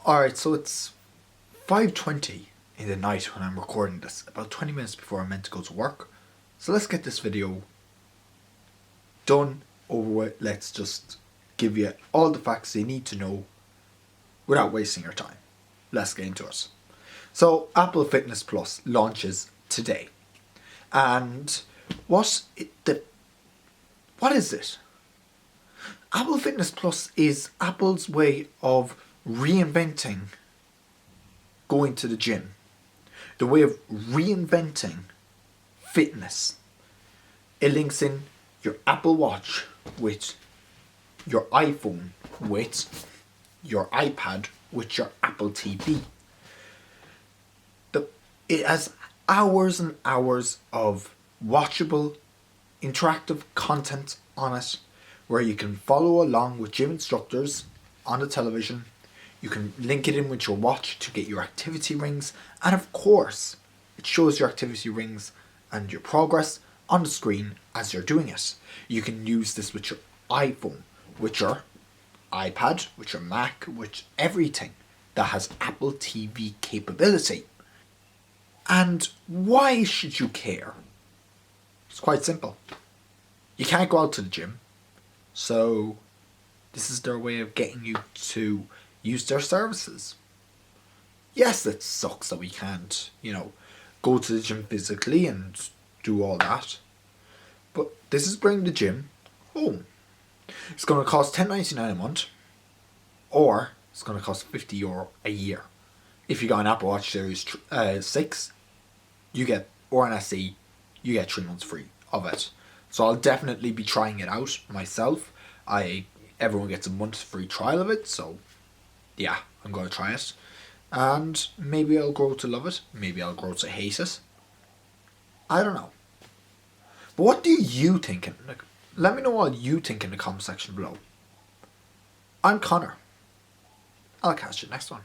Alright, so it's 5:20 in the night when I'm recording this, about 20 minutes before I'm meant to go to work. So let's get this video done, over with. Let's just give you all the facts you need to know without wasting your time. Let's get into it. So Apple Fitness Plus launches today. And what is it? Apple Fitness Plus is Apple's way of reinventing going to the gym. The way of reinventing fitness. It links in your Apple Watch with your iPhone, with your iPad, with your Apple TV. It has hours and hours of watchable, interactive content on it, where you can follow along with gym instructors on the television. You can link it in with your watch to get your activity rings, and of course it shows your activity rings and your progress on the screen as you're doing it. You can use this with your iPhone, with your iPad, with your Mac, with everything that has Apple TV capability. And why should you care? It's quite simple. You can't go out to the gym, so this is their way of getting you to use their services. Yes, it sucks that we can't, go to the gym physically and do all that. But this is bringing the gym home. It's going to cost $10.99 a month, or it's going to cost €50 a year. If you got an Apple Watch Series 6, you get, or an SE, you get 3 months free of it. So I'll definitely be trying it out myself. Everyone gets a month free trial of it, so yeah, I'm going to try it. And maybe I'll grow to love it, maybe I'll grow to hate it. I don't know. But what do you think? Let me know what you think in the comment section below. I'm Connor. I'll catch you next one.